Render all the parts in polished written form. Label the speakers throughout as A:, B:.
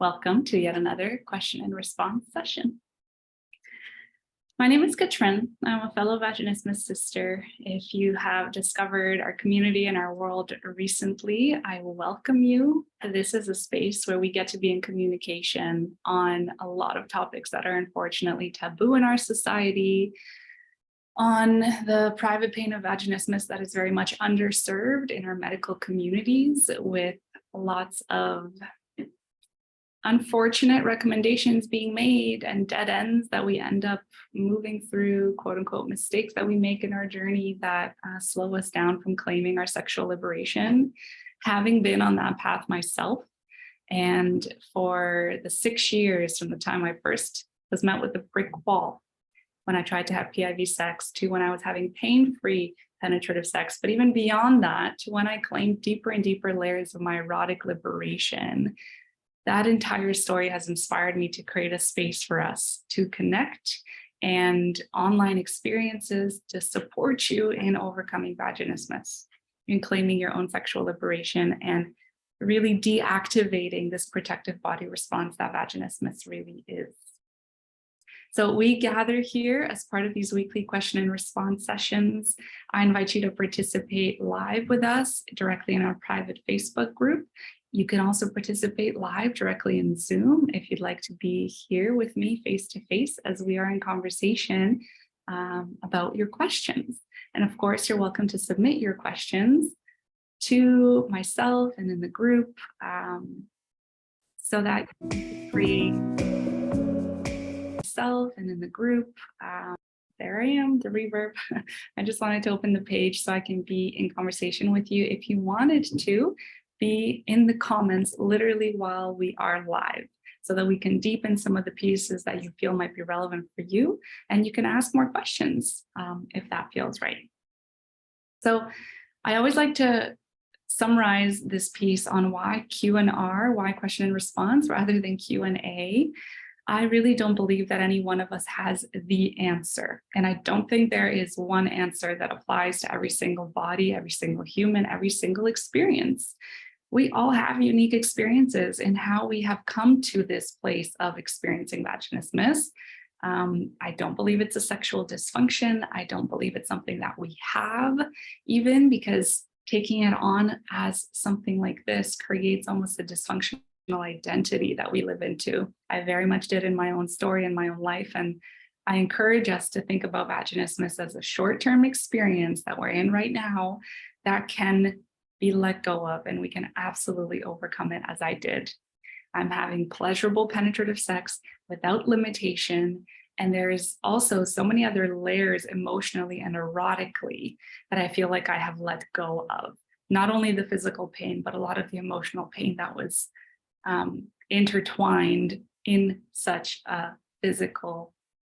A: Welcome to yet another question and response session. My name is Katrin. I'm a fellow Vaginismus sister. If you have discovered our community and our world recently, I welcome you. This is a space where we get to be in communication on a lot of topics that are unfortunately taboo in our society, on the private pain of vaginismus that is very much underserved in our medical communities, with lots of unfortunate recommendations being made and dead ends that we end up moving through, quote unquote, mistakes that we make in our journey that slow us down from claiming our sexual liberation. Having been on that path myself, and for the 6 years from the time I first was met with a brick wall when I tried to have PIV sex, to when I was having pain-free penetrative sex, but even beyond that, to when I claimed deeper and deeper layers of my erotic liberation, that entire story has inspired me to create a space for us to connect and online experiences to support you in overcoming vaginismus, in claiming your own sexual liberation, and really deactivating this protective body response that vaginismus really is. So we gather here as part of these weekly question and response sessions. I invite you to participate live with us directly in our private Facebook group. You can also participate live directly in Zoom if you'd like to be here with me face to face as we are in conversation about your questions. And of course, you're welcome to submit your questions to myself and in the group so that you can create myself and in the group. There I am, the reverb. I just wanted to open the page so I can be in conversation with you. If you wanted to, be in the comments literally while we are live so that we can deepen some of the pieces that you feel might be relevant for you, and you can ask more questions if that feels right. So I always like to summarize this piece on why Q&R, why question and response rather than Q&A. I really don't believe that any one of us has the answer. And I don't think there is one answer that applies to every single body, every single human, every single experience. We all have unique experiences in how we have come to this place of experiencing vaginismus. I don't believe it's a sexual dysfunction. I don't believe it's something that we have, even because taking it on as something like this creates almost a dysfunctional identity that we live into. I very much did in my own story and my own life. And I encourage us to think about vaginismus as a short-term experience that we're in right now that can be let go of, and we can absolutely overcome it as I did. I'm having pleasurable penetrative sex without limitation. And there's also so many other layers emotionally and erotically that I feel like I have let go of. Not only the physical pain, but a lot of the emotional pain that was intertwined in such a physical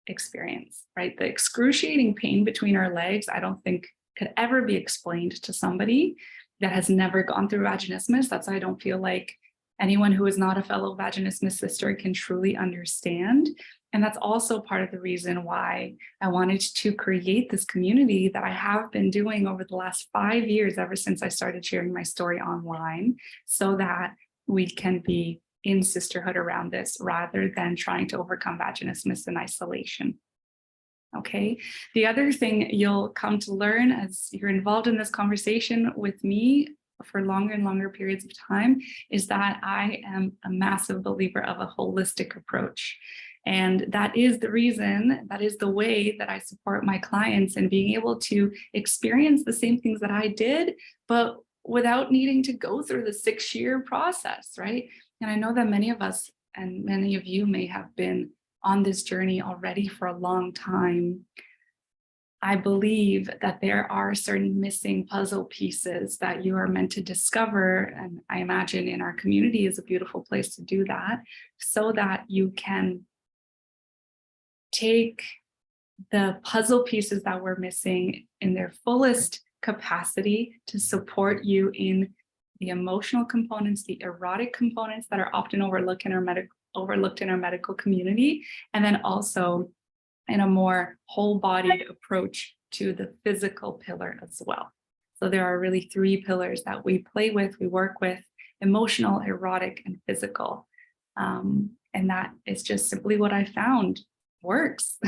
A: experience, right? The excruciating pain between our legs, I don't think could ever be explained to somebody that has never gone through vaginismus. That's why I don't feel like anyone who is not a fellow Vaginismus sister can truly understand. And that's also part of the reason why I wanted to create this community that I have been doing over the last 5 years, ever since I started sharing my story online, so that we can be in sisterhood around this rather than trying to overcome vaginismus in isolation. Okay. The other thing you'll come to learn as you're involved in this conversation with me for longer and longer periods of time is that I am a massive believer of a holistic approach. And that is the reason, that is the way that I support my clients in being able to experience the same things that I did, but without needing to go through the 6-year process, right? And I know that many of us and many of you may have been on this journey already for a long time. I believe that there are certain missing puzzle pieces that you are meant to discover. And I imagine in our community is a beautiful place to do that, so that you can take the puzzle pieces that we're missing in their fullest capacity to support you in the emotional components, the erotic components that are often overlooked in our medical community, and then also in a more whole-bodied approach to the physical pillar as well. So there are really 3 pillars that we play with, we work with: emotional, erotic, and physical. And that is just simply what I found works.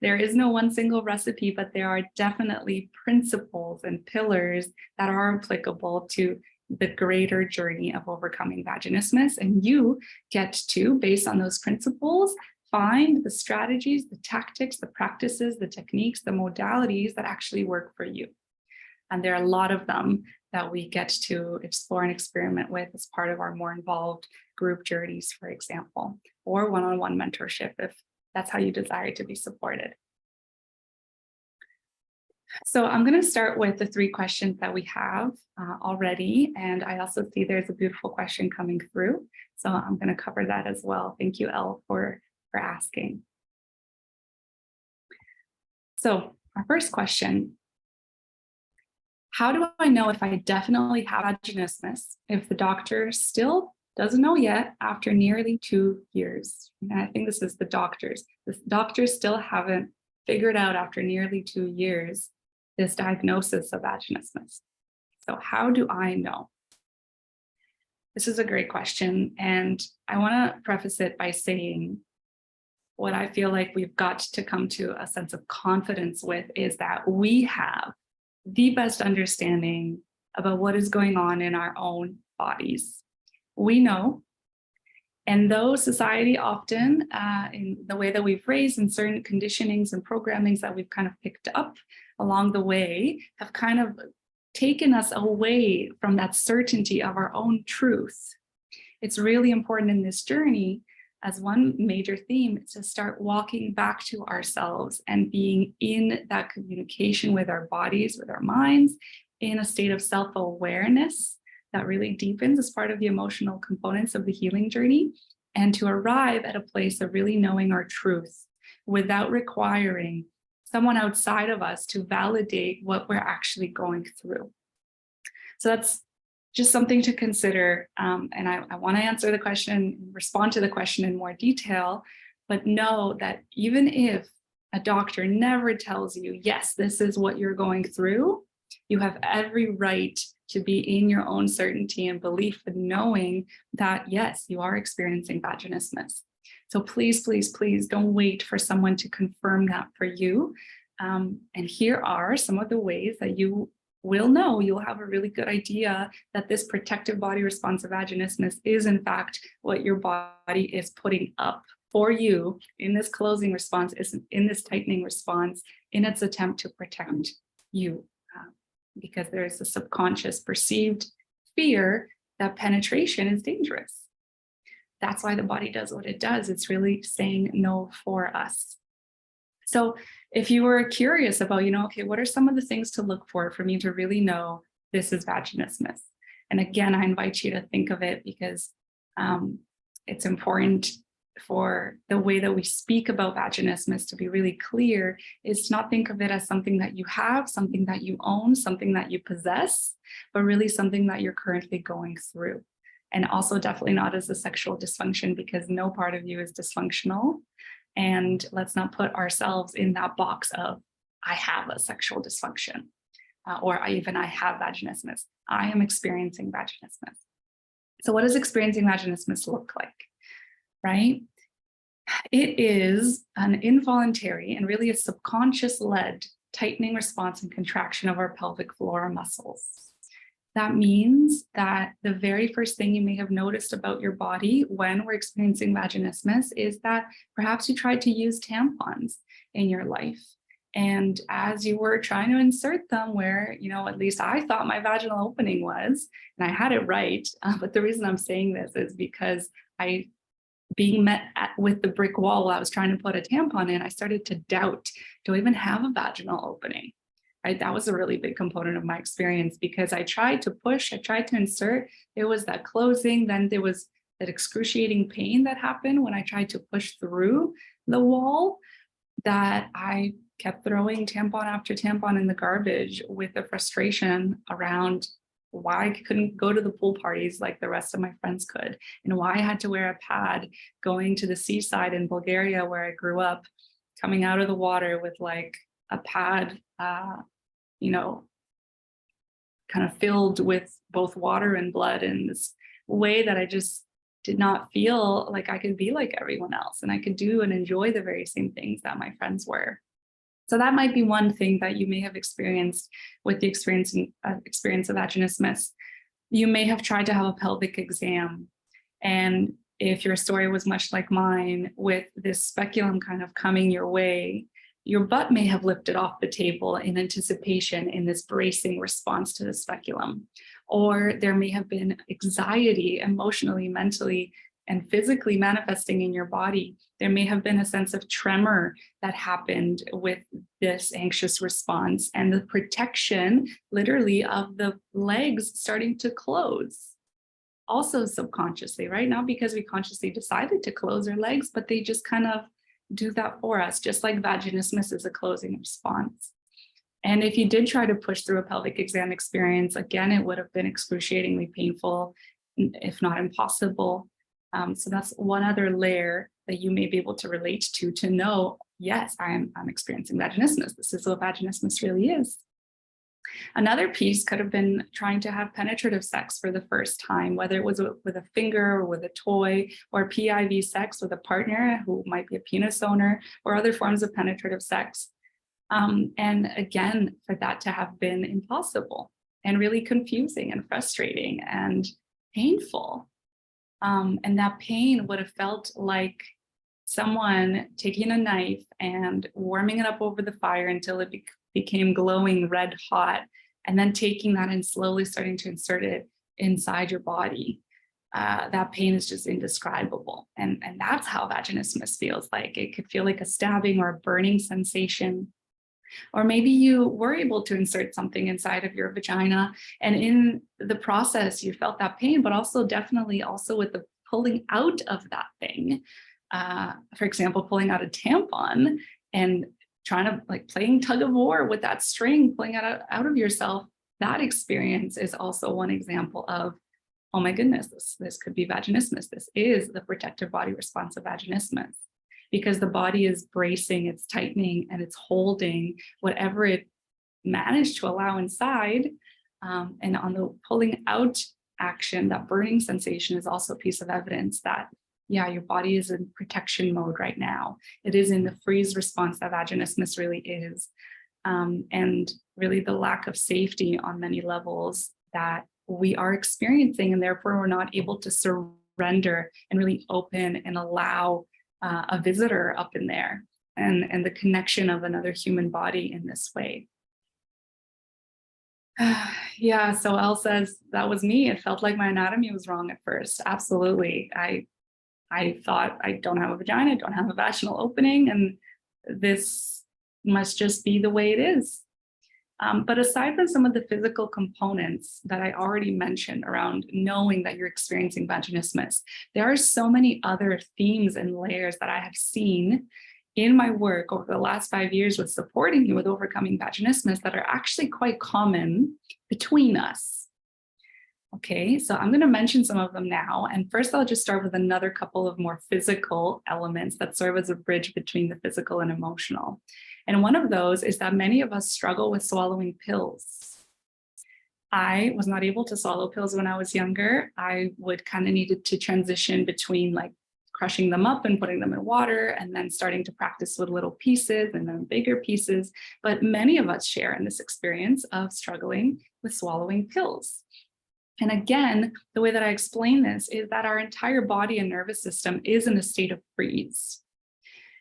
A: There is no one single recipe, but there are definitely principles and pillars that are applicable to the greater journey of overcoming vaginismus. And you get to, based on those principles, find the strategies, the tactics, the practices, the techniques, the modalities that actually work for you. And there are a lot of them that we get to explore and experiment with as part of our more involved group journeys, for example, or one-on-one mentorship if that's how you desire to be supported. So I'm going to start with the 3 questions that we have already. And I also see there's a beautiful question coming through. So I'm going to cover that as well. Thank you, Elle, for asking. So our first question: how do I know if I definitely have vaginismus if the doctor still doesn't know yet after nearly 2 years? And I think this is the doctors. The doctors still haven't figured out after nearly 2 years this diagnosis of vaginismus. So how do I know? This is a great question. And I want to preface it by saying what I feel like we've got to come to a sense of confidence with is that we have the best understanding about what is going on in our own bodies. We know, and though society often, in the way that we've raised in certain conditionings and programmings that we've kind of picked up along the way, have kind of taken us away from that certainty of our own truth, it's really important in this journey, as one major theme, to start walking back to ourselves and being in that communication with our bodies, with our minds, in a state of self-awareness that really deepens as part of the emotional components of the healing journey, and to arrive at a place of really knowing our truth without requiring someone outside of us to validate what we're actually going through. So that's just something to consider. And I want to answer the question, respond to the question in more detail, but know that even if a doctor never tells you, yes, this is what you're going through, you have every right to be in your own certainty and belief and knowing that, yes, you are experiencing vaginismus. So please, please, please don't wait for someone to confirm that for you. And here are some of the ways that you will know, you'll have a really good idea that this protective body response of vaginismus is in fact what your body is putting up for you in this closing response, is in this tightening response, in its attempt to protect you. Because there is a subconscious perceived fear that penetration is dangerous. That's why the body does what it does. It's really saying no for us. So if you were curious about, okay, what are some of the things to look for me to really know this is vaginismus? And again, I invite you to think of it because it's important for the way that we speak about vaginismus to be really clear, is to not think of it as something that you have, something that you own, something that you possess, but really something that you're currently going through. And also definitely not as a sexual dysfunction, because no part of you is dysfunctional. And let's not put ourselves in that box of, I have a sexual dysfunction, or I have vaginismus. I am experiencing vaginismus. So what does experiencing vaginismus look like? Right? It is an involuntary and really a subconscious-led tightening response and contraction of our pelvic floor muscles. That means that the very first thing you may have noticed about your body when we're experiencing vaginismus is that perhaps you tried to use tampons in your life. And as you were trying to insert them where, at least I thought my vaginal opening was, and I had it right, but the reason I'm saying this is because being met with the brick wall while I was trying to put a tampon in, I started to doubt, do I even have a vaginal opening? Right? That was a really big component of my experience because I tried to push, I tried to insert, there was that closing, then there was that excruciating pain that happened when I tried to push through the wall, that I kept throwing tampon after tampon in the garbage with the frustration around why I couldn't go to the pool parties like the rest of my friends could, and why I had to wear a pad going to the seaside in Bulgaria where I grew up, coming out of the water with like a pad, kind of filled with both water and blood in this way that I just did not feel like I could be like everyone else and I could do and enjoy the very same things that my friends were. So that might be one thing that you may have experienced with the experience of vaginismus. You may have tried to have a pelvic exam, and if your story was much like mine, with this speculum kind of coming your way, your butt may have lifted off the table in anticipation in this bracing response to the speculum. Or there may have been anxiety emotionally, mentally, and physically manifesting in your body. There may have been a sense of tremor that happened with this anxious response and the protection, literally, of the legs starting to close. Also subconsciously, right? Not because we consciously decided to close our legs, but they just kind of do that for us, just like vaginismus is a closing response. And if you did try to push through a pelvic exam experience, again, it would have been excruciatingly painful, if not impossible. So that's one other layer that you may be able to relate to know, yes, I'm experiencing vaginismus. This is what vaginismus really is. Another piece could have been trying to have penetrative sex for the first time, whether it was with a finger or with a toy, or PIV sex with a partner who might be a penis owner, or other forms of penetrative sex. And again, for that to have been impossible and really confusing and frustrating and painful. And that pain would have felt like someone taking a knife and warming it up over the fire until it became glowing red hot, and then taking that and slowly starting to insert it inside your body. That pain is just indescribable. And that's how vaginismus feels like. It could feel like a stabbing or a burning sensation. Or maybe you were able to insert something inside of your vagina, and in the process, you felt that pain, but also definitely also with the pulling out of that thing. For example, pulling out a tampon and trying to playing tug of war with that string, pulling it out of yourself. That experience is also one example of, oh my goodness, this could be vaginismus. This is the protective body response of vaginismus, because the body is bracing, it's tightening, and it's holding whatever it managed to allow inside. And on the pulling out action, that burning sensation is also a piece of evidence that, yeah, your body is in protection mode right now. It is in the freeze response that vaginismus really is. And really the lack of safety on many levels that we are experiencing, and therefore we're not able to surrender and really open and allow a visitor up in there and the connection of another human body in this way. Yeah, so Elle says, that was me. It felt like my anatomy was wrong at first. Absolutely. I thought I don't have a vagina, I don't have a vaginal opening, and this must just be the way it is. But aside from some of the physical components that I already mentioned around knowing that you're experiencing vaginismus, there are so many other themes and layers that I have seen in my work over the last 5 years with supporting you with overcoming vaginismus that are actually quite common between us. Okay, so I'm going to mention some of them now. And first, I'll just start with another couple of more physical elements that serve as a bridge between the physical and emotional. And one of those is that many of us struggle with swallowing pills. I was not able to swallow pills when I was younger. I would kind of needed to transition between crushing them up and putting them in water, and then starting to practice with little pieces and then bigger pieces. But many of us share in this experience of struggling with swallowing pills. And again, the way that I explain this is that our entire body and nervous system is in a state of freeze.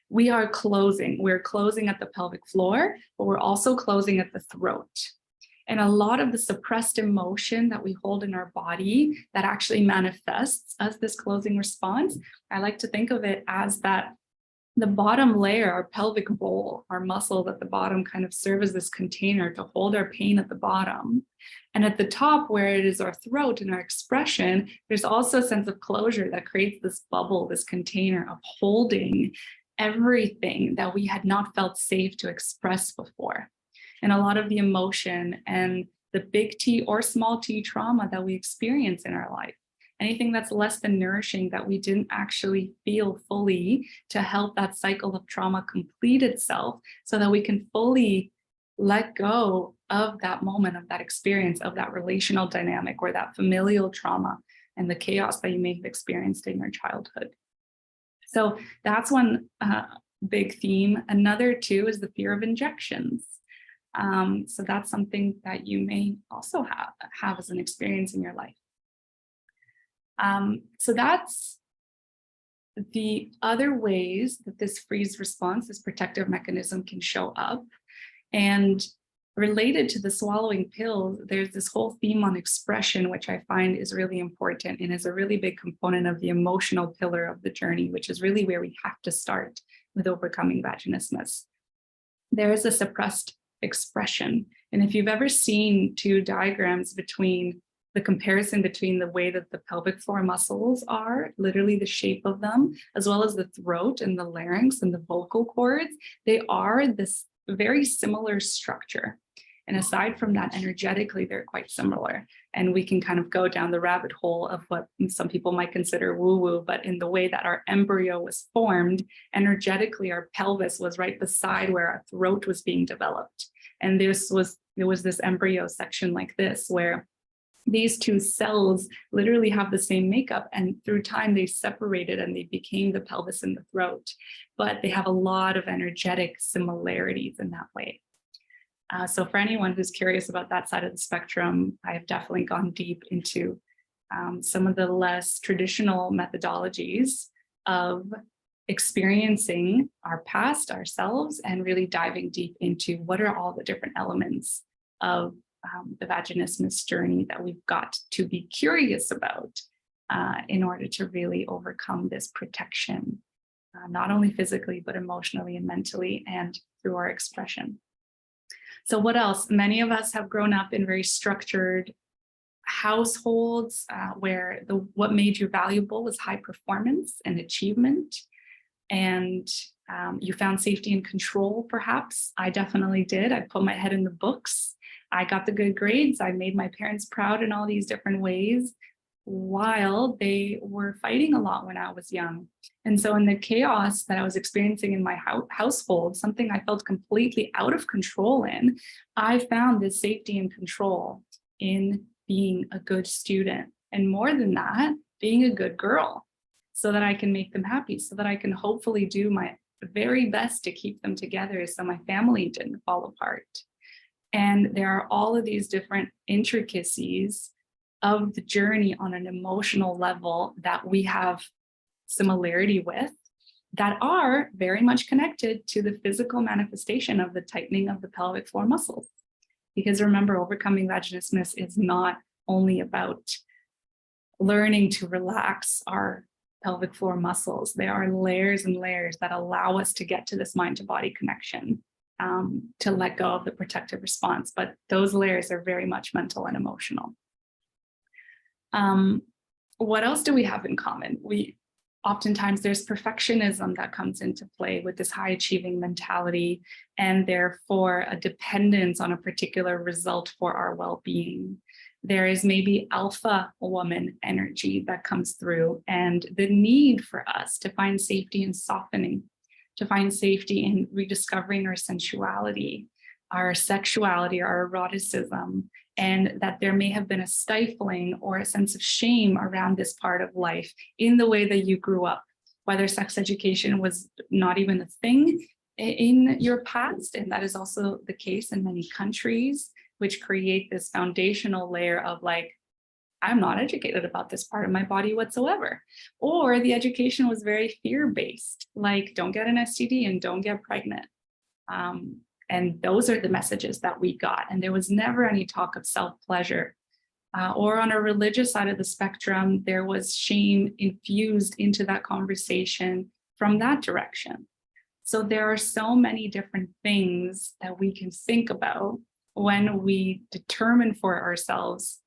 A: We are closing. We're closing at the pelvic floor, but we're also closing at the throat. And a lot of the suppressed emotion that we hold in our body that actually manifests as this closing response, I like to think of it as that the bottom layer, our pelvic bowl, our muscles at the bottom kind of serve as this container to hold our pain at the bottom. And at the top, where it is our throat and our expression, there's also a sense of closure that creates this bubble, this container of holding everything that we had not felt safe to express before. And a lot of the emotion and the big T or small t trauma that we experience in our life, anything that's less than nourishing that we didn't actually feel fully to help that cycle of trauma complete itself so that we can fully let go of that moment, of that experience, of that relational dynamic or that familial trauma and the chaos that you may have experienced in your childhood. So that's one big theme. Another too is the fear of injections. So that's something that you may also have as an experience in your life. So that's the other ways that this freeze response, this protective mechanism, can show up. And related to the swallowing pill, there's this whole theme on expression, which I find is really important and is a really big component of the emotional pillar of the journey, which is really where we have to start with overcoming vaginismus. There is a suppressed expression. And if you've ever seen two diagrams between the comparison between the way that the pelvic floor muscles are, literally the shape of them, as well as the throat and the larynx and the vocal cords, they are this very similar structure. And aside from that, energetically, they're quite similar. And we can kind of go down the rabbit hole of what some people might consider woo-woo, but in the way that our embryo was formed, energetically, our pelvis was right beside where our throat was being developed. And there was this embryo section like this, where these two cells literally have the same makeup, and through time they separated and they became the pelvis and the throat, but they have a lot of energetic similarities in that way. So for anyone who's curious about that side of the spectrum, I have definitely gone deep into some of the less traditional methodologies of experiencing our past, ourselves, and really diving deep into what are all the different elements of the vaginismus journey that we've got to be curious about in order to really overcome this protection, not only physically, but emotionally and mentally, and through our expression. So what else? Many of us have grown up in very structured households where what made you valuable was high performance and achievement. And you found safety and control, perhaps. I definitely did. I put my head in the books. I got the good grades. I made my parents proud in all these different ways, while they were fighting a lot when I was young. And so in the chaos that I was experiencing in my household, something I felt completely out of control in, I found this safety and control in being a good student. And more than that, being a good girl, so that I can make them happy, so that I can hopefully do my very best to keep them together so my family didn't fall apart. And there are all of these different intricacies of the journey on an emotional level that we have similarity with, that are very much connected to the physical manifestation of the tightening of the pelvic floor muscles. Because remember, overcoming vaginismus is not only about learning to relax our pelvic floor muscles. There are layers and layers that allow us to get to this mind to body connection, to let go of the protective response. But those layers are very much mental and emotional. What else do we have in common? Oftentimes there's perfectionism that comes into play with this high achieving mentality, and therefore a dependence on a particular result for our well-being. There is maybe alpha woman energy that comes through, and the need for us to find safety in softening, to find safety in rediscovering our sensuality, our sexuality, our eroticism, and that there may have been a stifling or a sense of shame around this part of life in the way that you grew up, whether sex education was not even a thing in your past, and that is also the case in many countries, which create this foundational layer of like, I'm not educated about this part of my body whatsoever. Or the education was very fear-based, like don't get an STD and don't get pregnant. And those are the messages that we got. And there was never any talk of self-pleasure. Or on a religious side of the spectrum, there was shame infused into that conversation from that direction. So there are so many different things that we can think about when we determine for ourselves,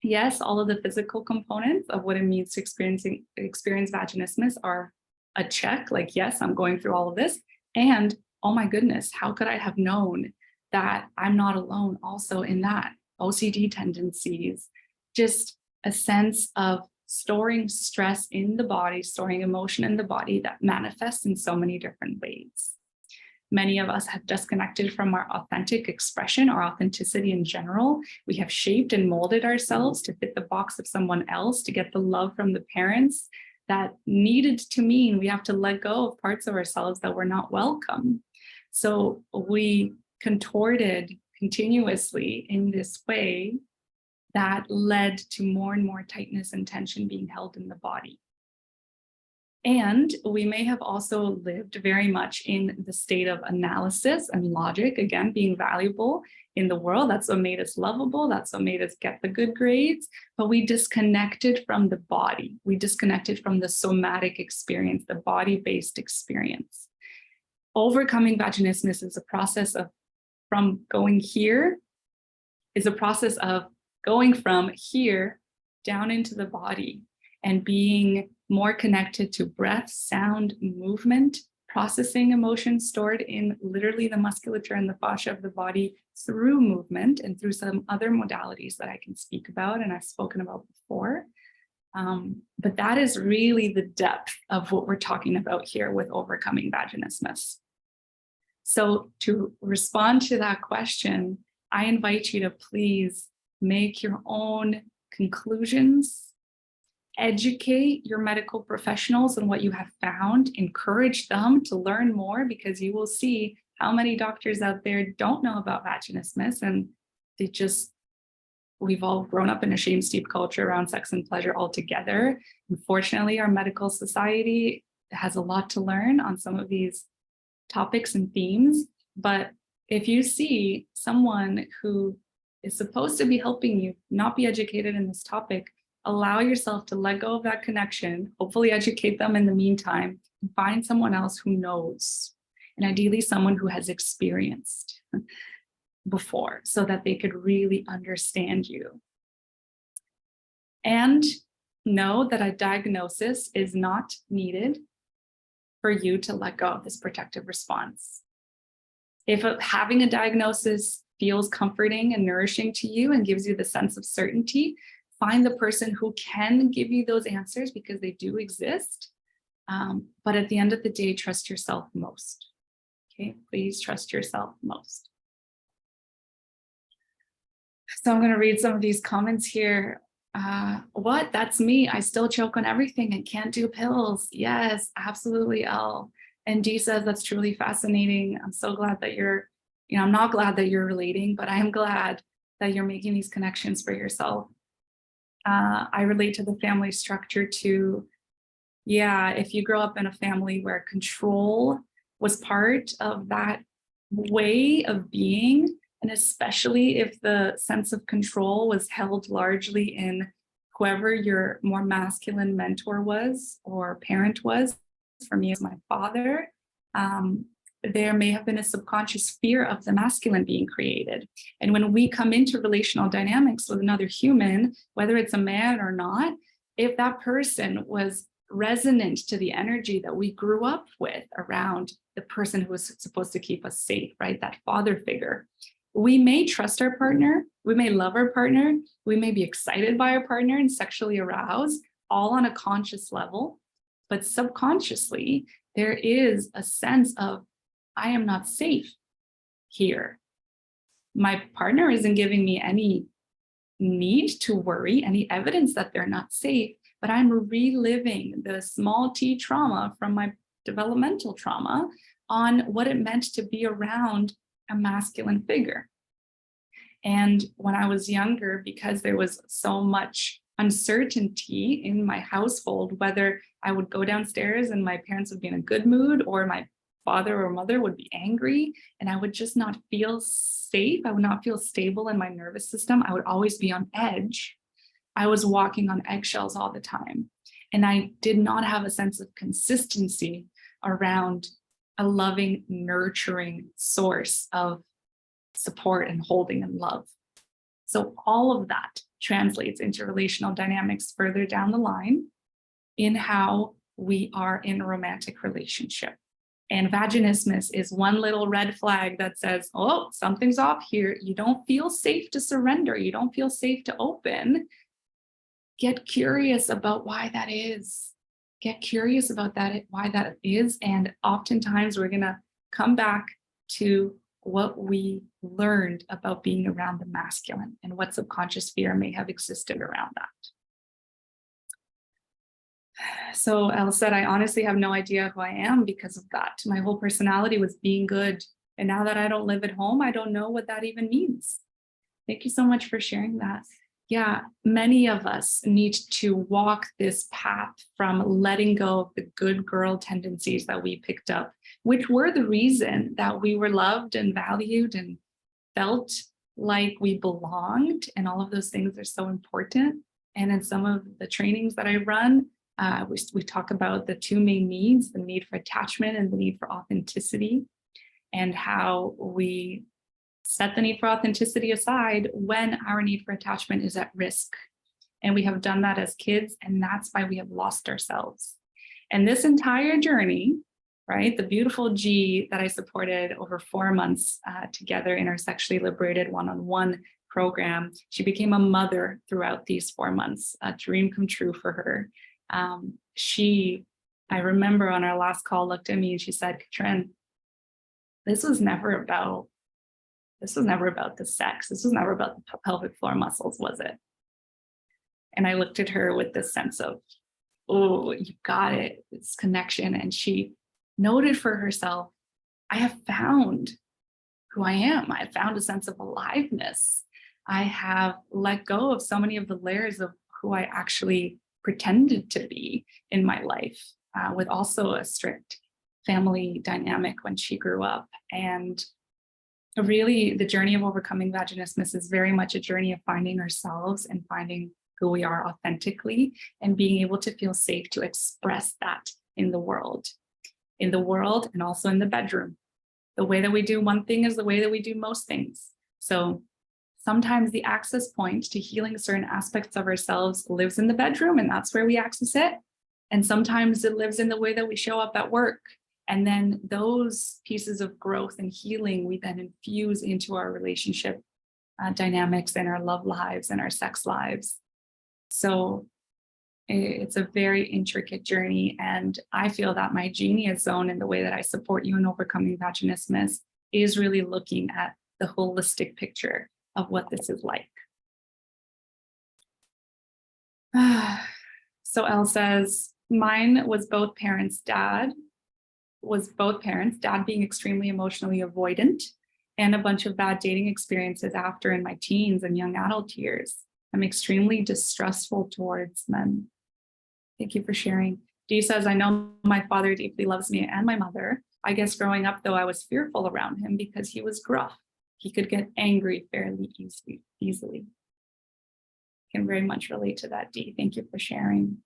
A: yes, all of the physical components of what it means to experience vaginismus are a check, like, yes, I'm going through all of this. And oh my goodness, how could I have known that I'm not alone also in that? OCD tendencies, just a sense of storing stress in the body, storing emotion in the body that manifests in so many different ways. Many of us have disconnected from our authentic expression, our authenticity in general. We have shaped and molded ourselves to fit the box of someone else, to get the love from the parents. That needed to mean we have to let go of parts of ourselves that were not welcome. So we contorted continuously in this way that led to more and more tightness and tension being held in the body. And we may have also lived very much in the state of analysis and logic, again, being valuable in the world. That's what made us lovable. That's what made us get the good grades. But we disconnected from the body. We disconnected from the somatic experience, the body-based experience. Overcoming vaginismus is a process of going from here down into the body and being more connected to breath, sound, movement, processing emotions stored in literally the musculature and the fascia of the body through movement and through some other modalities that I can speak about and I've spoken about before. But that is really the depth of what we're talking about here with overcoming vaginismus. So to respond to that question, I invite you to please make your own conclusions, educate your medical professionals on what you have found, encourage them to learn more, because you will see how many doctors out there don't know about vaginismus, and we've all grown up in a shame-steeped culture around sex and pleasure altogether. Unfortunately, our medical society has a lot to learn on some of these topics and themes, but if you see someone who is supposed to be helping you not be educated in this topic, allow yourself to let go of that connection, hopefully educate them in the meantime, and find someone else who knows, and ideally someone who has experienced before so that they could really understand you. And know that a diagnosis is not needed for you to let go of this protective response. If having a diagnosis feels comforting and nourishing to you and gives you the sense of certainty, find the person who can give you those answers, because they do exist. But at the end of the day, trust yourself most. Okay, please trust yourself most. So I'm going to read some of these comments here. What? That's me. I still choke on everything and can't do pills. Yes, absolutely, Elle. And Dee says that's truly fascinating. I'm so glad that I'm not glad that you're relating, but I am glad that you're making these connections for yourself. I relate to the family structure too. Yeah, if you grow up in a family where control was part of that way of being, and especially if the sense of control was held largely in whoever your more masculine mentor was or parent was, for me, it was my father, there may have been a subconscious fear of the masculine being created. And when we come into relational dynamics with another human, whether it's a man or not, if that person was resonant to the energy that we grew up with around the person who was supposed to keep us safe, right? That father figure. We may trust our partner, we may love our partner, we may be excited by our partner and sexually aroused, all on a conscious level, but subconsciously, there is a sense of, I am not safe here. My partner isn't giving me any need to worry, any evidence that they're not safe, but I'm reliving the small t trauma from my developmental trauma on what it meant to be around a masculine figure. And when I was younger, because there was so much uncertainty in my household, whether I would go downstairs and my parents would be in a good mood, or my father or mother would be angry, and I would just not feel safe. I would not feel stable in my nervous system. I would always be on edge. I was walking on eggshells all the time. And I did not have a sense of consistency around a loving, nurturing source of support and holding and love. So all of that translates into relational dynamics further down the line in how we are in a romantic relationship. And vaginismus is one little red flag that says, oh, something's off here. You don't feel safe to surrender. You don't feel safe to open. Get curious about why that is. Get curious about that, why that is. And oftentimes we're going to come back to what we learned about being around the masculine and what subconscious fear may have existed around that. So Elle said, I honestly have no idea who I am because of that. My whole personality was being good. And now that I don't live at home, I don't know what that even means. Thank you so much for sharing that. Yeah, many of us need to walk this path from letting go of the good girl tendencies that we picked up, which were the reason that we were loved and valued and felt like we belonged. And all of those things are so important. And in some of the trainings that I run, we talk about the two main needs, the need for attachment and the need for authenticity, and how we set the need for authenticity aside when our need for attachment is at risk. And we have done that as kids, and that's why we have lost ourselves. And this entire journey, right, the beautiful G that I supported over 4 months together in our Sexually Liberated one-on-one program, she became a mother throughout these 4 months, a dream come true for her. I remember on our last call, looked at me and she said, Katrin, this was never about the sex. This was never about the pelvic floor muscles, was it? And I looked at her with this sense of, oh, you got it, this connection. And she noted for herself, I have found who I am. I have found a sense of aliveness. I have let go of so many of the layers of who I actually pretended to be in my life, with also a strict family dynamic when she grew up. And really, the journey of overcoming vaginismus is very much a journey of finding ourselves and finding who we are authentically and being able to feel safe to express that in the world and also in the bedroom. The way that we do one thing is the way that we do most things. So sometimes the access point to healing certain aspects of ourselves lives in the bedroom, and that's where we access it. And sometimes it lives in the way that we show up at work. And then those pieces of growth and healing, we then infuse into our relationship dynamics and our love lives and our sex lives. So it's a very intricate journey. And I feel that my genius zone in the way that I support you in overcoming vaginismus is really looking at the holistic picture of what this is like. So Elle says, mine was both parents, dad being extremely emotionally avoidant, and a bunch of bad dating experiences after in my teens and young adult years. I'm extremely distrustful towards men. Thank you for sharing. Dee says, I know my father deeply loves me and my mother. I guess growing up, though, I was fearful around him because he was gruff. He could get angry fairly easily. Can very much relate to that, Dee. Thank you for sharing.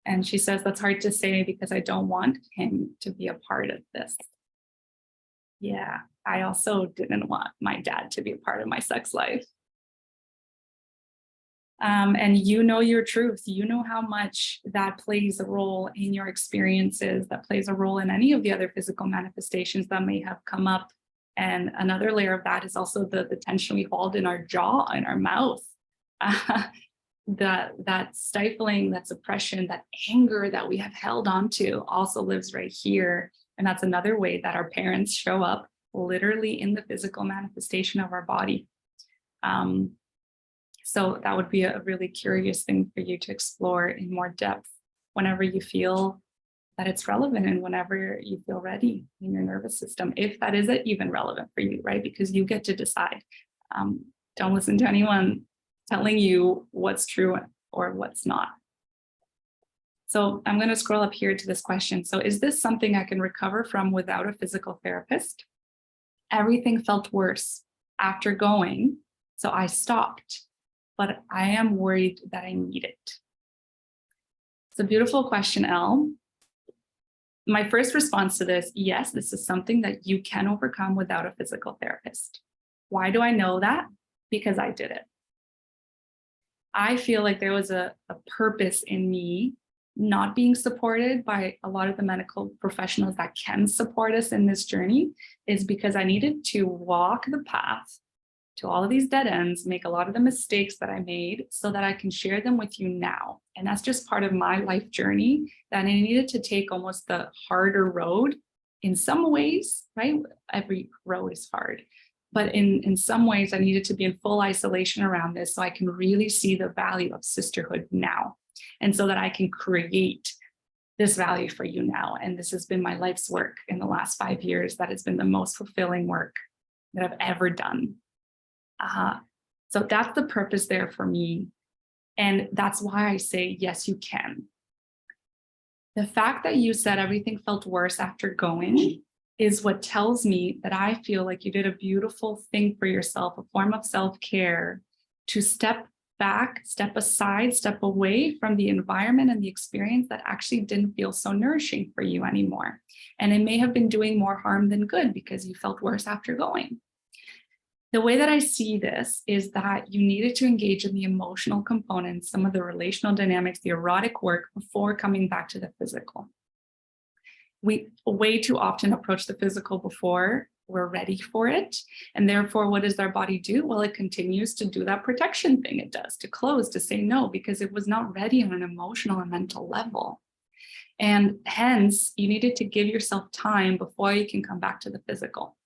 A: And she says, that's hard to say because I don't want him to be a part of this. Yeah, I also didn't want my dad to be a part of my sex life. And you know your truth. You know how much that plays a role in your experiences, that plays a role in any of the other physical manifestations that may have come up. And another layer of that is also the tension we hold in our jaw, in our mouth. That stifling, that suppression, that anger that we have held onto also lives right here. And that's another way that our parents show up literally in the physical manifestation of our body. So that would be a really curious thing for you to explore in more depth whenever you feel that it's relevant and whenever you feel ready in your nervous system, if that is even relevant for you, right? Because you get to decide. Don't listen to anyone telling you what's true or what's not. So I'm going to scroll up here to this question. So is this something I can recover from without a physical therapist? Everything felt worse after going, so I stopped, but I am worried that I need it. It's a beautiful question, Elle. My first response to this, yes, this is something that you can overcome without a physical therapist. Why do I know that? Because I did it. I feel like there was a purpose in me not being supported by a lot of the medical professionals that can support us in this journey, is because I needed to walk the path to all of these dead ends, make a lot of the mistakes that I made so that I can share them with you now. And that's just part of my life journey, that I needed to take almost the harder road in some ways, right, every road is hard. But in some ways, I needed to be in full isolation around this so I can really see the value of sisterhood now. And so that I can create this value for you now. And this has been my life's work in the last 5 years. That has been the most fulfilling work that I've ever done. So that's the purpose there for me. And that's why I say, yes, you can. The fact that you said everything felt worse after going is what tells me that I feel like you did a beautiful thing for yourself, a form of self-care, to step back, step aside, step away from the environment and the experience that actually didn't feel so nourishing for you anymore. And it may have been doing more harm than good because you felt worse after going. The way that I see this is that you needed to engage in the emotional components, some of the relational dynamics, the erotic work before coming back to the physical. We way too often approach the physical before we're ready for it. And therefore, what does our body do? Well, it continues to do that protection thing it does, to close, to say no, because it was not ready on an emotional and mental level. And hence, you needed to give yourself time before you can come back to the physical.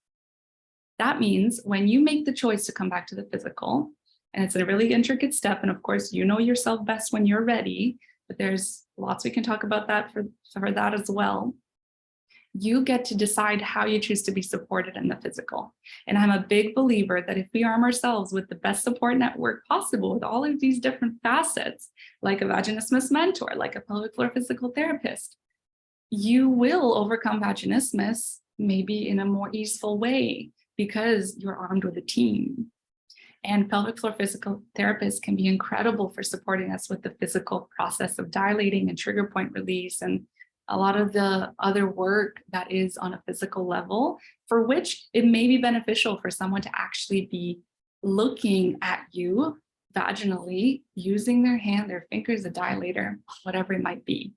A: That means when you make the choice to come back to the physical, and it's a really intricate step, and of course, you know yourself best when you're ready, but there's lots we can talk about that for that as well. You get to decide how you choose to be supported in the physical. And I'm a big believer that if we arm ourselves with the best support network possible, with all of these different facets, like a vaginismus mentor, like a pelvic floor physical therapist, you will overcome vaginismus maybe in a more easeful way because you're armed with a team. And pelvic floor physical therapists can be incredible for supporting us with the physical process of dilating and trigger point release and a lot of the other work that is on a physical level, for which it may be beneficial for someone to actually be looking at you vaginally, using their hand, their fingers, a dilator, whatever it might be.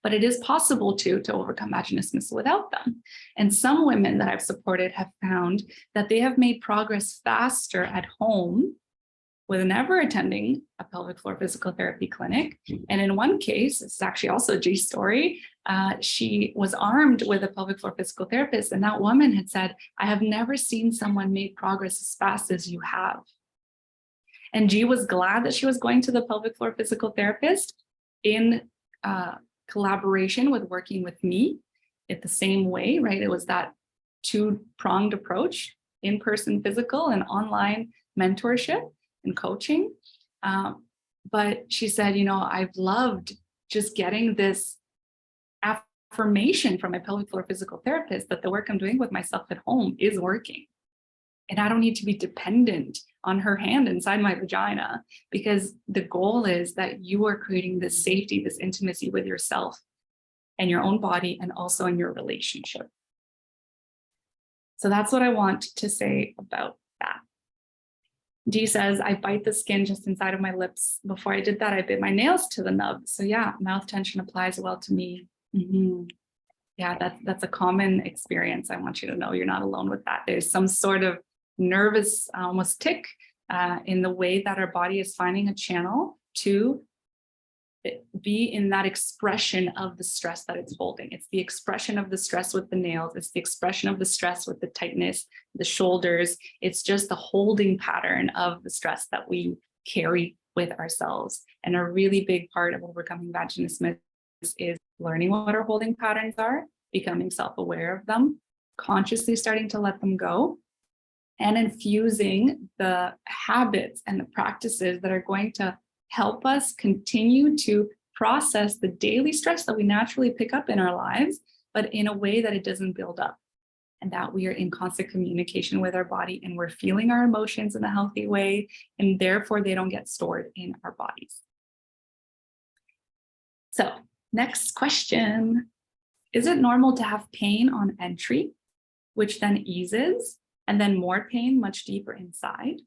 A: But it is possible to overcome vaginismus without them. And some women that I've supported have found that they have made progress faster at home with never attending a pelvic floor physical therapy clinic. And in one case, it's actually also G's story, she was armed with a pelvic floor physical therapist, and that woman had said, I have never seen someone make progress as fast as you have. And G was glad that she was going to the pelvic floor physical therapist in collaboration with working with me in the same way, right? It was that two-pronged approach, in-person physical and online mentorship and coaching. But she said, I've loved just getting this affirmation from my pelvic floor physical therapist that the work I'm doing with myself at home is working. And I don't need to be dependent on her hand inside my vagina, because the goal is that you are creating this safety, this intimacy with yourself and your own body, and also in your relationship. So that's what I want to say about that. Dee says, I bite the skin just inside of my lips. Before I did that, I bit my nails to the nub. So yeah, mouth tension applies well to me. Yeah, that's a common experience. I want you to know you're not alone with that. There's some sort of nervous, almost tick in the way that our body is finding a channel to be in that expression of the stress that it's holding. It's the expression of the stress with the nails. It's the expression of the stress with the tightness, the shoulders. It's just the holding pattern of the stress that we carry with ourselves. And a really big part of overcoming vaginismus is learning what our holding patterns are, becoming self-aware of them, consciously starting to let them go, and infusing the habits and the practices that are going to help us continue to process the daily stress that we naturally pick up in our lives, but in a way that it doesn't build up, and that we are in constant communication with our body and we're feeling our emotions in a healthy way, and therefore they don't get stored in our bodies. So next question, is it normal to have pain on entry, which then eases, and then more pain much deeper inside?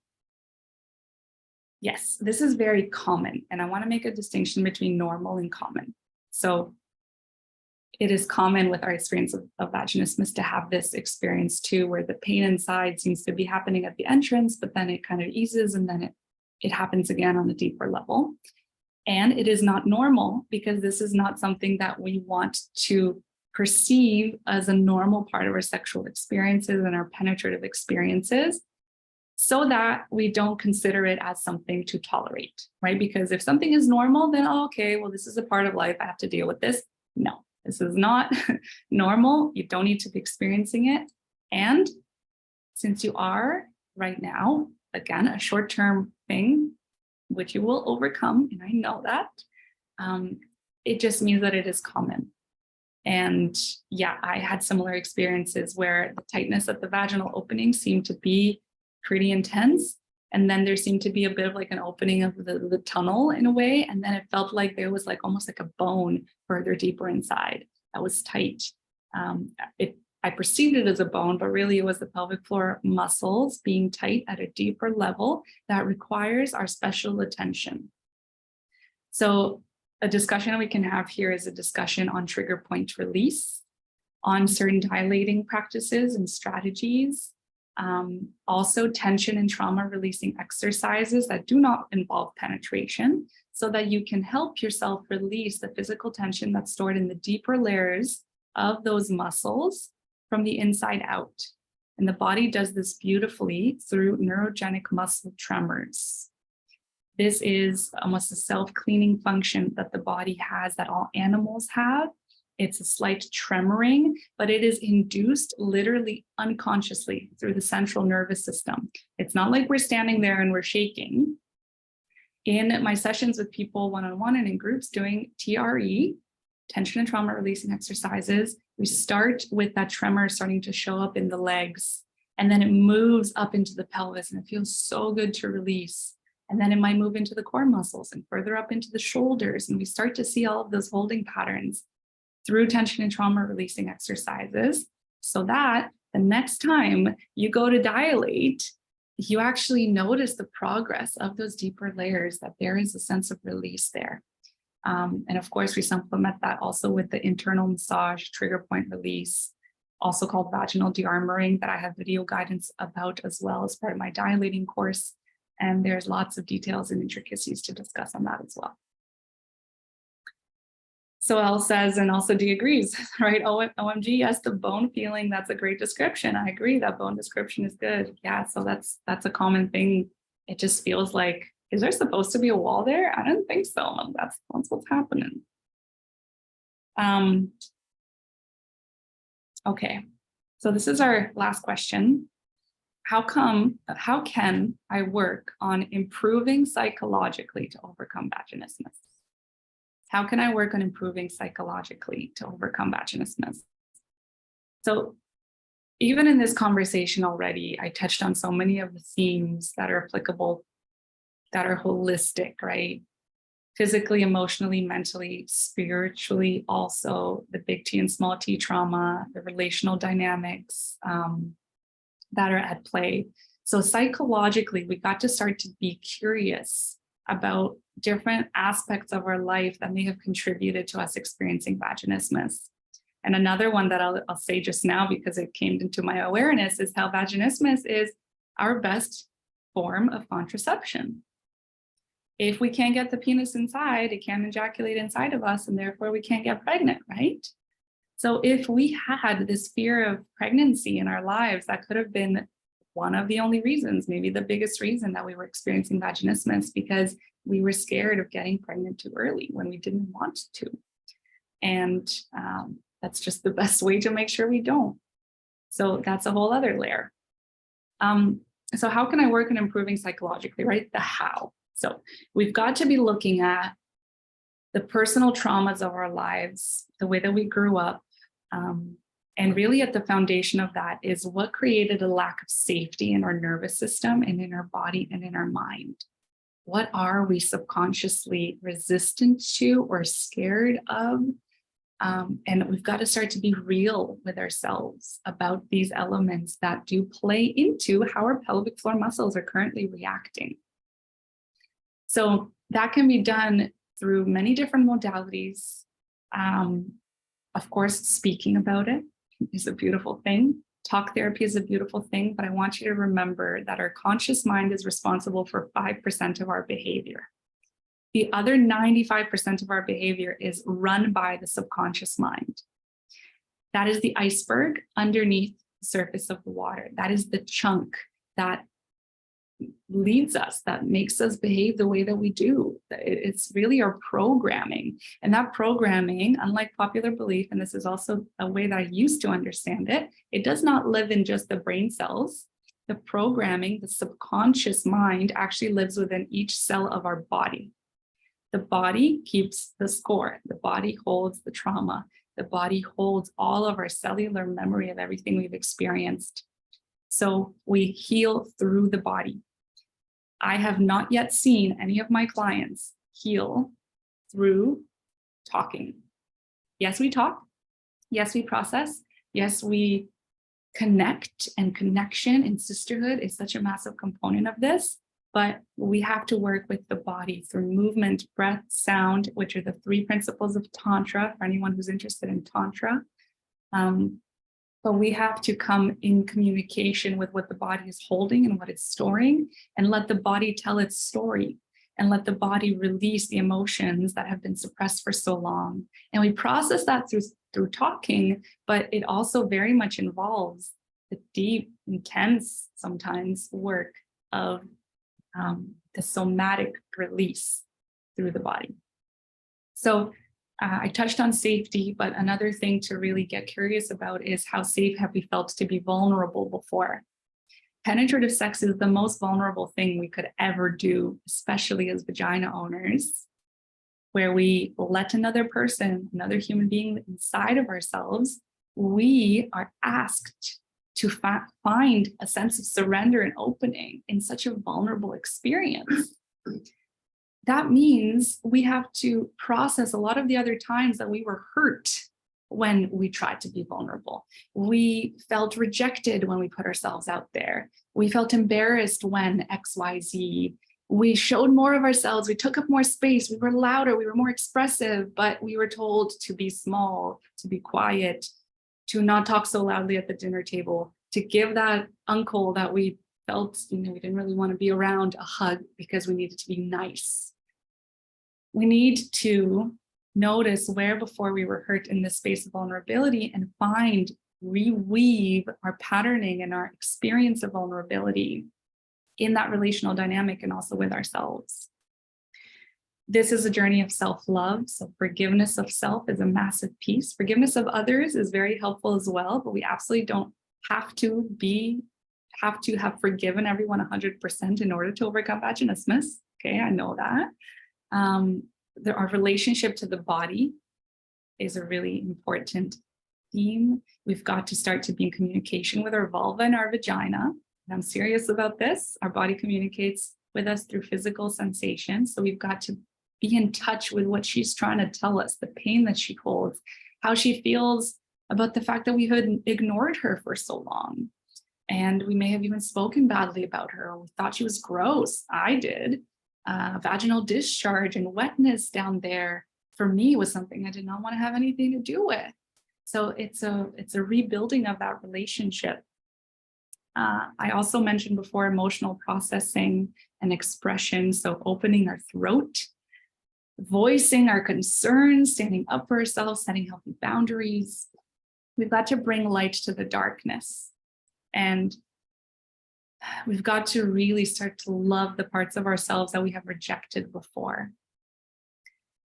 A: Yes, this is very common, and I want to make a distinction between normal and common. So it is common with our experience of vaginismus to have this experience too, where the pain inside seems to be happening at the entrance, but then it kind of eases, and then it happens again on a deeper level. And it is not normal, because this is not something that we want to perceive as a normal part of our sexual experiences and our penetrative experiences, so that we don't consider it as something to tolerate, right? Because if something is normal, then, oh, okay, well, this is a part of life, I have to deal with this. No, this is not normal. You don't need to be experiencing it. And since you are right now, again, a short-term thing, which you will overcome, and I know that, it just means that it is common. And yeah, I had similar experiences where the tightness at the vaginal opening seemed to be pretty intense. And then there seemed to be a bit of like an opening of the tunnel in a way. And then it felt like there was like almost like a bone further deeper inside that was tight. I perceived it as a bone, but really it was the pelvic floor muscles being tight at a deeper level that requires our special attention. So a discussion we can have here is a discussion on trigger point release, on certain dilating practices and strategies, also tension and trauma releasing exercises that do not involve penetration, so that you can help yourself release the physical tension that's stored in the deeper layers of those muscles from the inside out. And the body does this beautifully through neurogenic muscle tremors. This is almost a self-cleaning function that the body has, that all animals have. It's a slight tremoring, but it is induced literally unconsciously through the central nervous system. It's not like we're standing there and we're shaking. In my sessions with people one-on-one and in groups doing TRE, tension and trauma releasing exercises, we start with that tremor starting to show up in the legs, and then it moves up into the pelvis, and it feels so good to release. And then it might move into the core muscles and further up into the shoulders, and we start to see all of those holding patterns through tension and trauma releasing exercises, so that the next time you go to dilate, you actually notice the progress of those deeper layers, that there is a sense of release there. And of course, we supplement that also with the internal massage, trigger point release, also called vaginal de-armoring, that I have video guidance about as well as part of my dilating course. And there's lots of details and intricacies to discuss on that as well. So Elle says, and also D agrees, right? OMG, yes, the bone feeling, that's a great description. I agree, that bone description is good. Yeah, so that's a common thing. It just feels like, is there supposed to be a wall there? I don't think so. That's what's happening. Okay, so this is our last question. How can I work on improving psychologically to overcome vaginismus? How can I work on improving psychologically to overcome vaginismus? So even in this conversation already, I touched on so many of the themes that are applicable, that are holistic, right? Physically, emotionally, mentally, spiritually, also the big T and small t trauma, the relational dynamics that are at play. So psychologically, we got to start to be curious about different aspects of our life that may have contributed to us experiencing vaginismus. And another one that I'll say just now, because it came into my awareness, is how vaginismus is our best form of contraception. If we can't get the penis inside, it can't ejaculate inside of us, and therefore we can't get pregnant, right? So if we had this fear of pregnancy in our lives, that could have been one of the only reasons, maybe the biggest reason, that we were experiencing vaginismus, because we were scared of getting pregnant too early when we didn't want to. And that's just the best way to make sure we don't. So that's a whole other layer. So how can I work on improving psychologically, right? The how. So we've got to be looking at the personal traumas of our lives, the way that we grew up. And really at the foundation of that is what created a lack of safety in our nervous system and in our body and in our mind. What are we subconsciously resistant to or scared of? And we've got to start to be real with ourselves about these elements that do play into how our pelvic floor muscles are currently reacting. So that can be done through many different modalities. Of course, speaking about it is a beautiful thing. Talk therapy is a beautiful thing, but I want you to remember that our conscious mind is responsible for 5% of our behavior. The other 95% of our behavior is run by the subconscious mind. That is the iceberg underneath the surface of the water. That is the chunk that leads us, that makes us behave the way that we do. It's really our programming. And that programming, unlike popular belief, and this is also a way that I used to understand it, it does not live in just the brain cells. The programming, the subconscious mind, actually lives within each cell of our body. The body keeps the score. The body holds the trauma. The body holds all of our cellular memory of everything we've experienced. So we heal through the body. I have not yet seen any of my clients heal through talking. Yes, we talk. Yes, we process. Yes, we connect, and connection and sisterhood is such a massive component of this. But we have to work with the body through movement, breath, sound, which are the 3 principles of Tantra for anyone who's interested in Tantra. But we have to come in communication with what the body is holding and what it's storing, and let the body tell its story, and let the body release the emotions that have been suppressed for so long. And we process that through talking, but it also very much involves the deep, intense, sometimes work of the somatic release through the body. So I touched on safety, but another thing to really get curious about is how safe have we felt to be vulnerable before? Penetrative sex is the most vulnerable thing we could ever do, especially as vagina owners, where we let another person, another human being inside of ourselves. We are asked to find a sense of surrender and opening in such a vulnerable experience. That means we have to process a lot of the other times that we were hurt when we tried to be vulnerable. We felt rejected when we put ourselves out there. We felt embarrassed when XYZ. We showed more of ourselves. We took up more space. We were louder. We were more expressive, but we were told to be small, to be quiet, to not talk so loudly at the dinner table, to give that uncle that we felt, we didn't really want to be around a hug because we needed to be nice. We need to notice where before we were hurt in this space of vulnerability and reweave our patterning and our experience of vulnerability in that relational dynamic and also with ourselves. This is a journey of self-love. So forgiveness of self is a massive piece. Forgiveness of others is very helpful as well, but we absolutely don't have to have forgiven everyone 100% in order to overcome vaginismus. Okay, I know that. Our relationship to the body is a really important theme. We've got to start to be in communication with our vulva and our vagina. And I'm serious about this. Our body communicates with us through physical sensations. So we've got to be in touch with what she's trying to tell us, the pain that she holds, how she feels about the fact that we had ignored her for so long. And we may have even spoken badly about her, or we thought she was gross. I did. Vaginal discharge and wetness down there for me was something I did not want to have anything to do with. So it's a rebuilding of that relationship. I also mentioned before emotional processing and expression. So opening our throat, voicing our concerns, standing up for ourselves, setting healthy boundaries. We've got to bring light to the darkness. And we've got to really start to love the parts of ourselves that we have rejected before.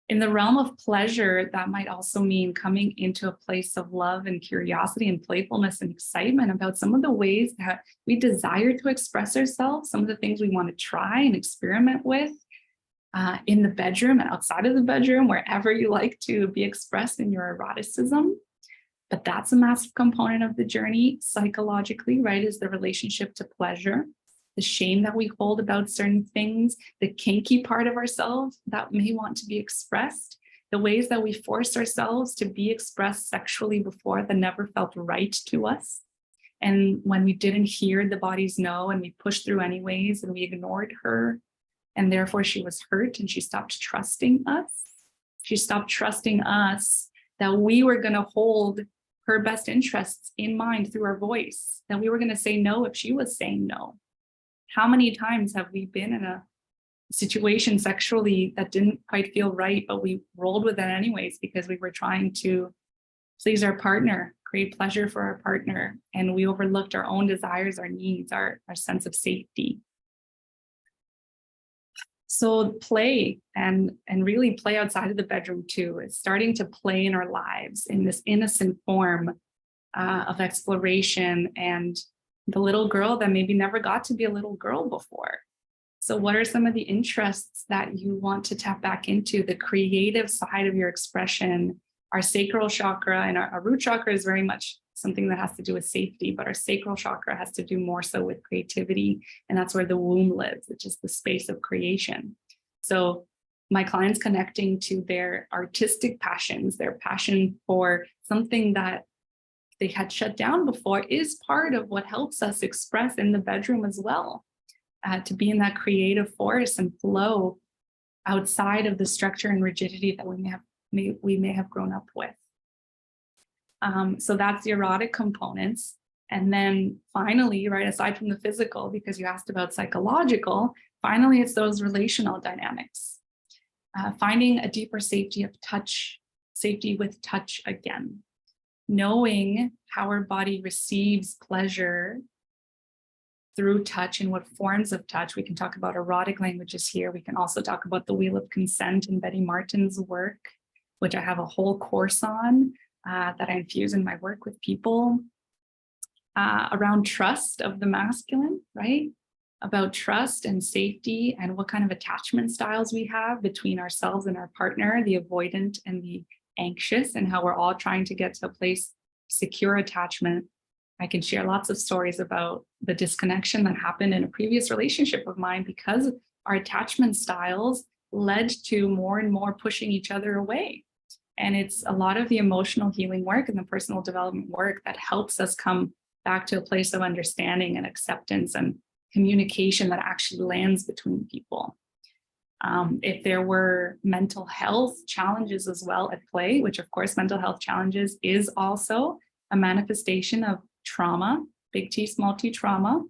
A: In the realm of pleasure, that might also mean coming into a place of love and curiosity and playfulness and excitement about some of the ways that we desire to express ourselves, some of the things we want to try and experiment with in the bedroom and outside of the bedroom, wherever you like to be expressed in your eroticism. But that's a massive component of the journey psychologically, right? Is the relationship to pleasure, the shame that we hold about certain things, the kinky part of ourselves that may want to be expressed, the ways that we force ourselves to be expressed sexually before that never felt right to us. And when we didn't hear the body's no and we pushed through anyways and we ignored her, and therefore she was hurt and she stopped trusting us. She stopped trusting us that we were going to hold her best interests in mind through our voice, that we were going to say no if she was saying no. How many times have we been in a situation sexually that didn't quite feel right, but we rolled with it anyways because we were trying to please our partner, create pleasure for our partner, and we overlooked our own desires, our needs, our sense of safety. So play and really play outside of the bedroom too is starting to play in our lives in this innocent form of exploration, and the little girl that maybe never got to be a little girl before. So what are some of the interests that you want to tap back into? The creative side of your expression. Our sacral chakra and our root chakra is very much something that has to do with safety, but our sacral chakra has to do more so with creativity. And that's where the womb lives, which is the space of creation. So my clients connecting to their artistic passions, their passion for something that they had shut down before, is part of what helps us express in the bedroom as well. To be in that creative force and flow outside of the structure and rigidity that we may have grown up with. So that's the erotic components. And then finally, right, aside from the physical, because you asked about psychological, finally, it's those relational dynamics. Finding a deeper safety with touch again. Knowing how our body receives pleasure through touch and what forms of touch. We can talk about erotic languages here. We can also talk about the Wheel of Consent in Betty Martin's work, which I have a whole course on that I infuse in my work with people around trust of the masculine, right? About trust and safety and what kind of attachment styles we have between ourselves and our partner, the avoidant and the anxious, and how we're all trying to get to a place of secure attachment. I can share lots of stories about the disconnection that happened in a previous relationship of mine because our attachment styles led to more and more pushing each other away. And it's a lot of the emotional healing work and the personal development work that helps us come back to a place of understanding and acceptance and communication that actually lands between people. If there were mental health challenges as well at play, which of course mental health challenges is also a manifestation of trauma, big T, small t trauma,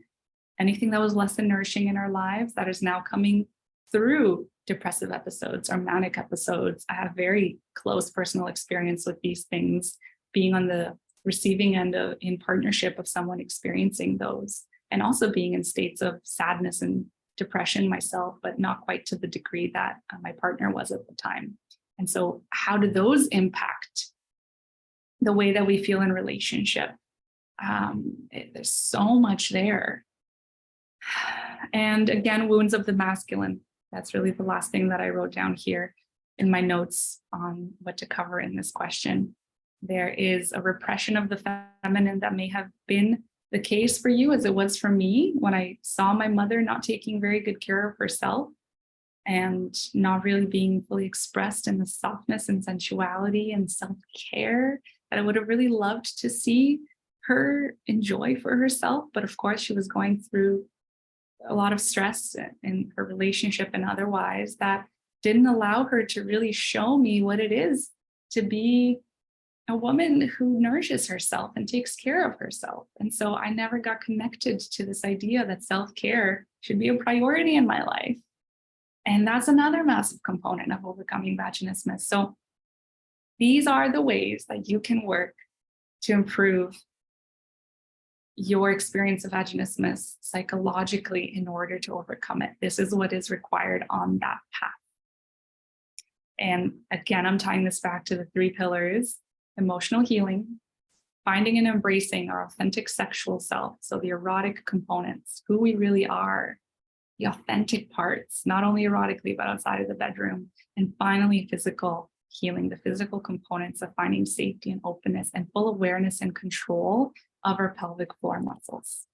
A: anything that was less than nourishing in our lives that is now coming through depressive episodes or manic episodes. I have very close personal experience with these things, being on the receiving end of in partnership of someone experiencing those, and also being in states of sadness and depression myself, but not quite to the degree that my partner was at the time. And so how do those impact the way that we feel in relationship? There's so much there. And again, wounds of the masculine. That's really the last thing that I wrote down here in my notes on what to cover in this question. There is a repression of the feminine that may have been the case for you as it was for me when I saw my mother not taking very good care of herself and not really being fully expressed in the softness and sensuality and self-care that I would have really loved to see her enjoy for herself. But of course, she was going through a lot of stress in her relationship and otherwise that didn't allow her to really show me what it is to be a woman who nourishes herself and takes care of herself. And so I never got connected to this idea that self-care should be a priority in my life. And that's another massive component of overcoming vaginismus. So these are the ways that you can work to improve your experience of vaginismus psychologically in order to overcome it. This is what is required on that path. And again, I'm tying this back to the 3 pillars: emotional healing, finding and embracing our authentic sexual self. So the erotic components, who we really are, the authentic parts, not only erotically, but outside of the bedroom. And finally, physical healing, the physical components of finding safety and openness and full awareness and control of our pelvic floor muscles.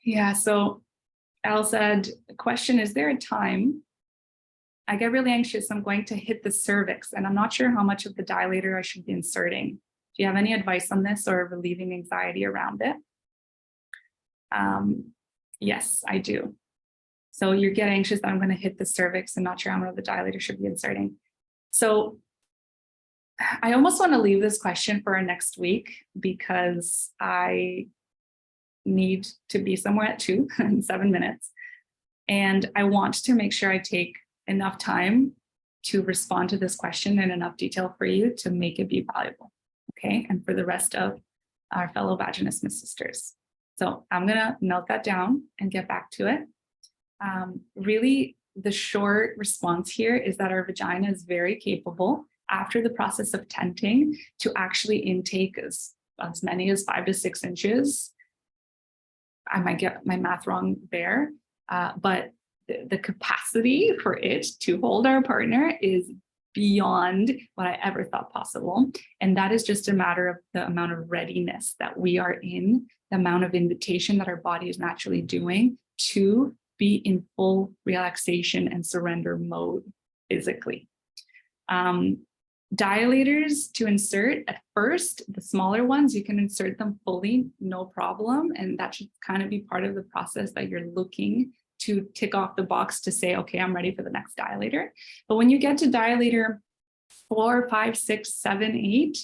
A: Yeah, so Al said, the question, is there a time I get really anxious, I'm going to hit the cervix and I'm not sure how much of the dilator I should be inserting? Do you have any advice on this or relieving anxiety around it? Yes, I do. So you get anxious that I'm going to hit the cervix and not sure how much of the dilator should be inserting. So I almost want to leave this question for our next week because I need to be somewhere at 2 in 7 minutes. And I want to make sure I take enough time to respond to this question in enough detail for you to make it be valuable, okay? And for the rest of our fellow Vaginismus sisters. So I'm gonna note that down and get back to it. Really, the short response here is that our vagina is very capable after the process of tenting to actually intake as many as 5 to 6 inches. I might get my math wrong there, but the capacity for it to hold our partner is beyond what I ever thought possible. And that is just a matter of the amount of readiness that we are in, the amount of invitation that our body is naturally doing to be in full relaxation and surrender mode physically. Dilators to insert at first, the smaller ones, you can insert them fully, no problem. And that should kind of be part of the process that you're looking to tick off the box to say, okay, I'm ready for the next dilator. But when you get to dilator 4, 5, 6, 7, 8,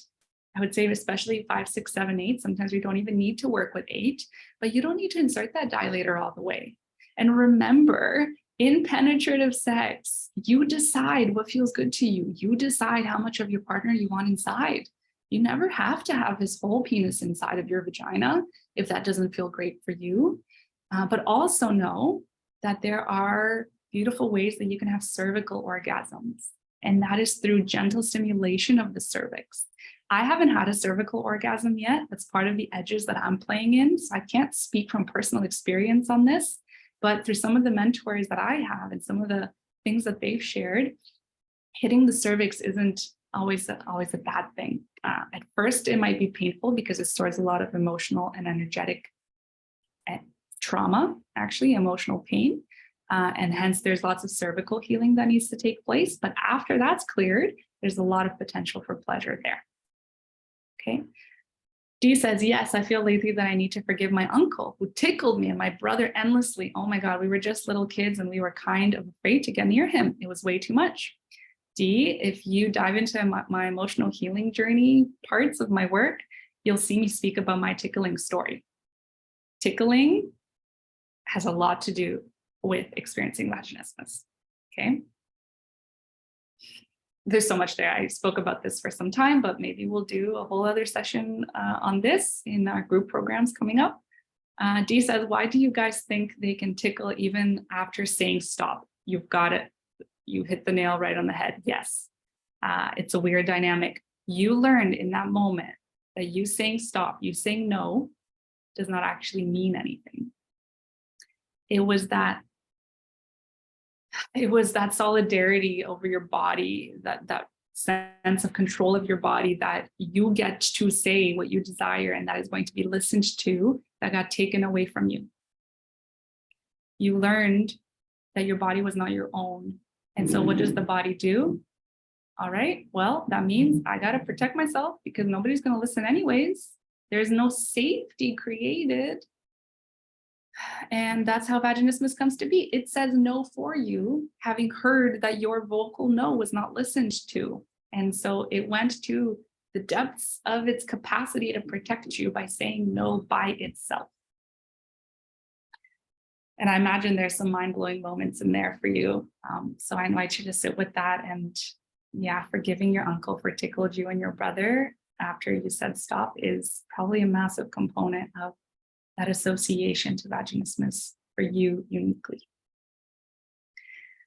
A: I would say especially 5, 6, 7, 8, sometimes we don't even need to work with 8, but you don't need to insert that dilator all the way. And remember, in penetrative sex, you decide what feels good to you. You decide how much of your partner you want inside. You never have to have his whole penis inside of your vagina if that doesn't feel great for you. But also know that there are beautiful ways that you can have cervical orgasms, and that is through gentle stimulation of the cervix. I haven't had a cervical orgasm yet. That's part of the edges that I'm playing in. So I can't speak from personal experience on this, but through some of the mentors that I have and some of the things that they've shared, hitting the cervix isn't always a bad thing. At first, it might be painful because it stores a lot of emotional and energetic trauma, actually emotional pain. And hence there's lots of cervical healing that needs to take place. But after that's cleared, there's a lot of potential for pleasure there. Okay. Dee says, yes, I feel lately that I need to forgive my uncle who tickled me and my brother endlessly. Oh my God, we were just little kids and we were kind of afraid to get near him. It was way too much. Dee, if you dive into my emotional healing journey parts of my work, you'll see me speak about my tickling story. Tickling has a lot to do with experiencing vaginismus, okay? There's so much there. I spoke about this for some time, but maybe we'll do a whole other session on this in our group programs coming up. Dee says, why do you guys think they can tickle even after saying stop? You've got it. You hit the nail right on the head. Yes, it's a weird dynamic. You learned in that moment that you saying stop, you saying no, does not actually mean anything. It was that solidarity over your body, that sense of control of your body, that you get to say what you desire and that is going to be listened to, that got taken away from you. You learned that your body was not your own. And so what does the body do? All right, well, that means I got to protect myself because nobody's going to listen anyways. There's no safety created. And that's how vaginismus comes to be. It says no for you, having heard that your vocal no was not listened to. And so it went to the depths of its capacity to protect you by saying no by itself. And I imagine there's some mind-blowing moments in there for you. So I invite you to sit with that and yeah, forgiving your uncle for tickled you and your brother after you said stop is probably a massive component of that association to vaginismus for you uniquely.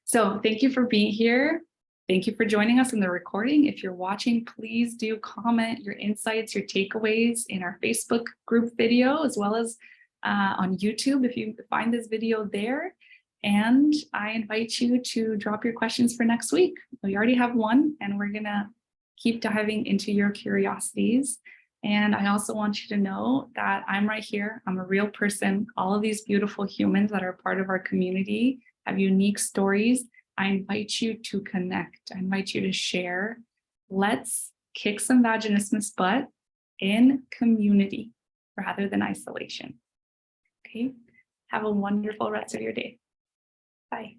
A: So thank you for being here. Thank you for joining us in the recording. If you're watching, please do comment your insights, your takeaways in our Facebook group video, as well as on YouTube if you find this video there. And I invite you to drop your questions for next week. We already have one, and we're gonna keep diving into your curiosities. And I also want you to know that I'm right here. I'm a real person. All of these beautiful humans that are part of our community have unique stories. I invite you to connect. I invite you to share. Let's kick some vaginismus butt in community rather than isolation. Okay? Have a wonderful rest of your day. Bye.